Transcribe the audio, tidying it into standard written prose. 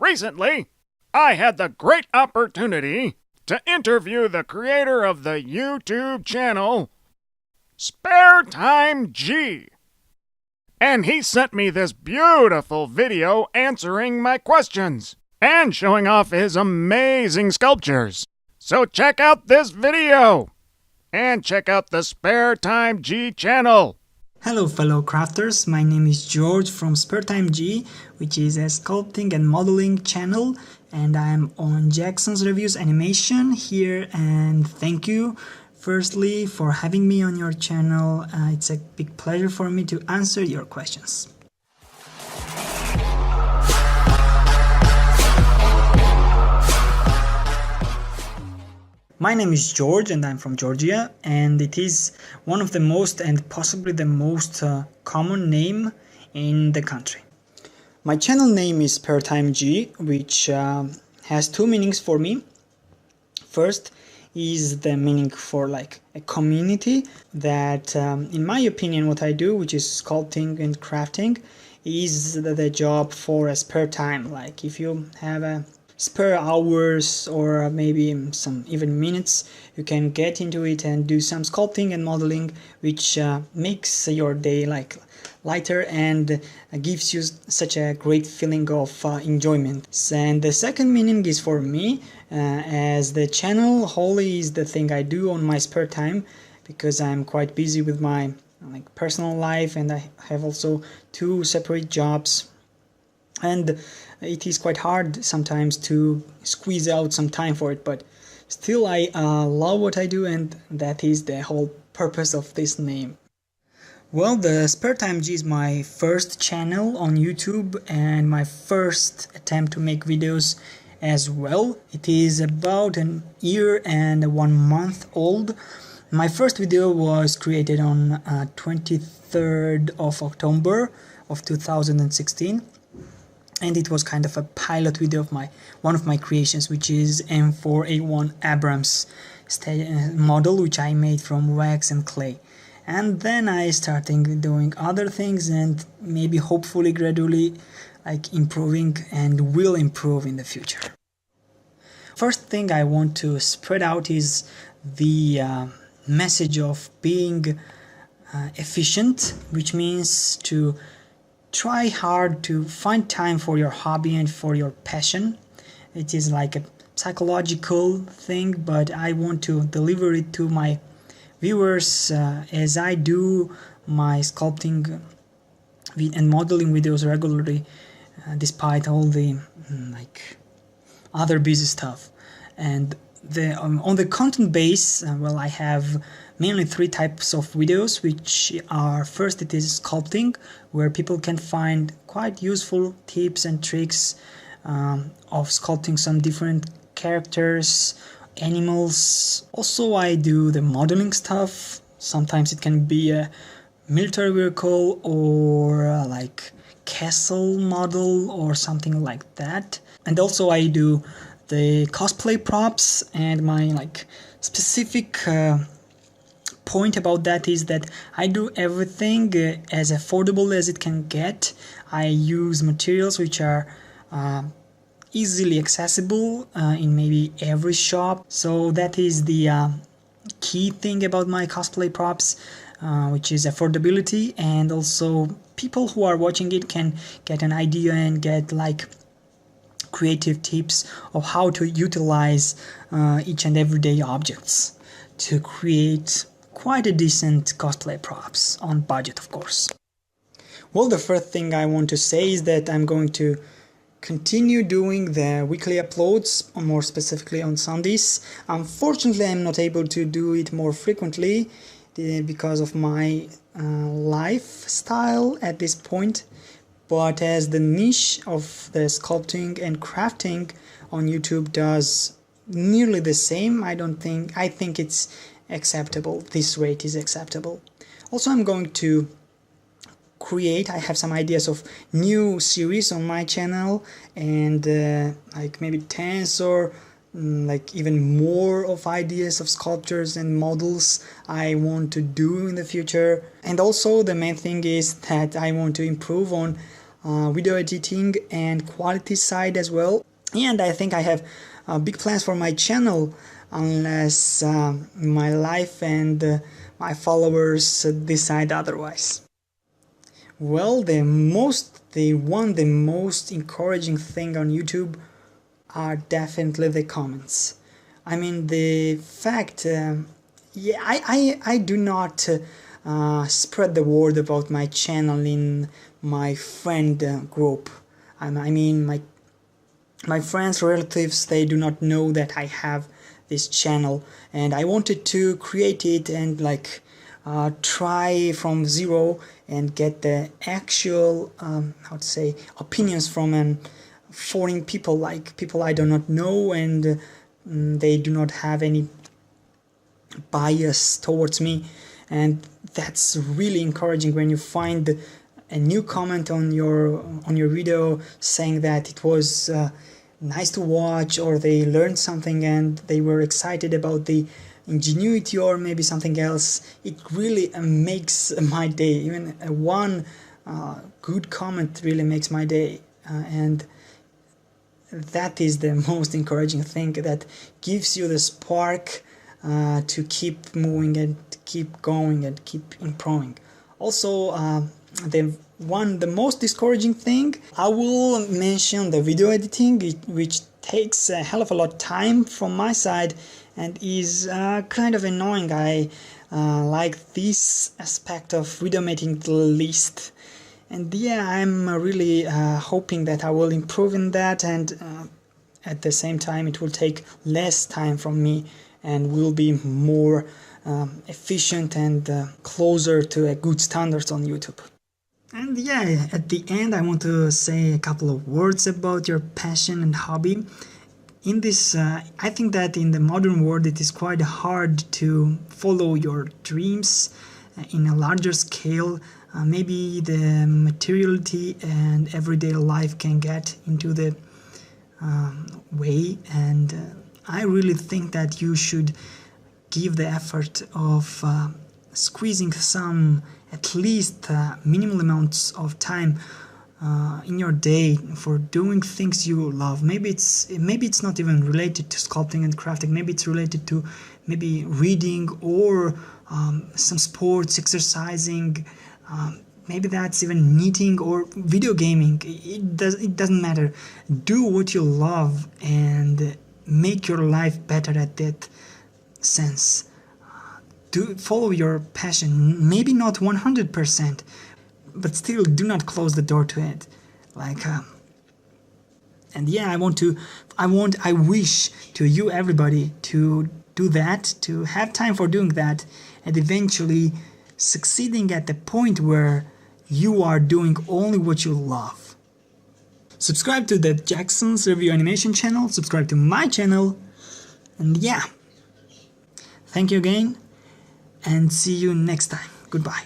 Recently, I had the great opportunity to interview the creator of the YouTube channel Spare Time G. And he sent me this beautiful video answering my questions and showing off his amazing sculptures. So check out this video and check out the Spare Time G channel. Hello fellow crafters, my name is George from Spare Time G, which is a sculpting and modeling channel, and I'm on Jackson's Reviews Animation here, and thank you firstly for having me on your channel. It's a big pleasure for me to answer your questions. My name is George and I'm from Georgia, and it is one of the most and possibly the most common name in the country. My channel name is Spare Time G, which has two meanings for me. First is the meaning for like a community that, in my opinion, what I do, which is sculpting and crafting, is the job for a spare time. Like if you have a spare hours or maybe some even minutes, you can get into it and do some sculpting and modeling, which makes your day like lighter and gives you such a great feeling of enjoyment. And the second meaning is for me, as the channel wholly is the thing I do on my spare time, because I'm quite busy with my personal life, and I have also two separate jobs, and it is quite hard sometimes to squeeze out some time for it, but still I love what I do, and that is the whole purpose of this name. Well, the Spare Time G is my first channel on YouTube and my first attempt to make videos as well. It is about an year and 1 month old. My first video was created on 23rd of October of 2016. And it was kind of a pilot video of one of my creations, which is M4A1 Abrams model, which I made from wax and clay. And then I started doing other things, and maybe hopefully gradually improving, and will improve in the future. First thing I want to spread out is the message of being efficient, which means to try hard to find time for your hobby and for your passion. It is like a psychological thing, but I want to deliver it to my viewers as I do my sculpting and modeling videos regularly, despite all the other busy stuff. And on the content base, well, I have mainly three types of videos, which are: first, it is sculpting, where people can find quite useful tips and tricks of sculpting some different characters, animals. Also, I do the modeling stuff. Sometimes it can be a military vehicle or like castle model or something like that. And also I do the cosplay props, and my specific point about that is that I do everything as affordable as it can get. I use materials which are easily accessible in maybe every shop. So that is the key thing about my cosplay props, which is affordability, and also people who are watching it can get an idea and get creative tips of how to utilize each and everyday objects to create quite a decent cosplay props, on budget of course. Well, the first thing I want to say is that I'm going to continue doing the weekly uploads, more specifically on Sundays. Unfortunately, I'm not able to do it more frequently because of my lifestyle at this point. But as the niche of the sculpting and crafting on YouTube does nearly the same, I think it's acceptable. This rate is acceptable. Also, I'm going to I have some ideas of new series on my channel, and maybe 10 or even more of ideas of sculptures and models I want to do in the future. And also the main thing is that I want to improve on video editing and quality side as well. And I think I have big plans for my channel unless my life and my followers decide otherwise. Well, the most encouraging thing on YouTube are definitely the comments. I mean, the fact, yeah, I do not spread the word about my channel in my friend group. I mean, my friends, relatives, they do not know that I have this channel, and I wanted to create it and like try from zero and get the actual how to say, opinions from foreign people, like people I do not know, and they do not have any bias towards me. And that's really encouraging when you find a new comment on your video saying that it was nice to watch, or they learned something and they were excited about the ingenuity or maybe something else. It really makes my day. Even one good comment really makes my day, and that is the most encouraging thing, that gives you the spark to keep moving and keep going and keep improving. Also, the most discouraging thing, I will mention the video editing, which takes a hell of a lot of time from my side and is kind of annoying. I like this aspect of video making the least. And yeah, I'm really hoping that I will improve in that, and at the same time it will take less time from me and will be more efficient and closer to a good standards on YouTube. And yeah, at the end I want to say a couple of words about your passion and hobby. In this, I think that in the modern world it is quite hard to follow your dreams in a larger scale. Maybe the materiality and everyday life can get into the way, and I really think that you should give the effort of squeezing some, at least minimal amounts of time in your day for doing things you love. Maybe it's not even related to sculpting and crafting. Maybe it's related to maybe reading or some sports, exercising. Maybe that's even knitting or video gaming. It doesn't matter. Do what you love and make your life better at that sense. Follow your passion. Maybe not 100%, but still do not close the door to it. And yeah, I wish to you everybody to do that, to have time for doing that, and eventually succeeding at the point where you are doing only what you love. Subscribe to the Jackson's Review Animation channel, subscribe to my channel, and yeah, thank you again, and see you next time. Goodbye.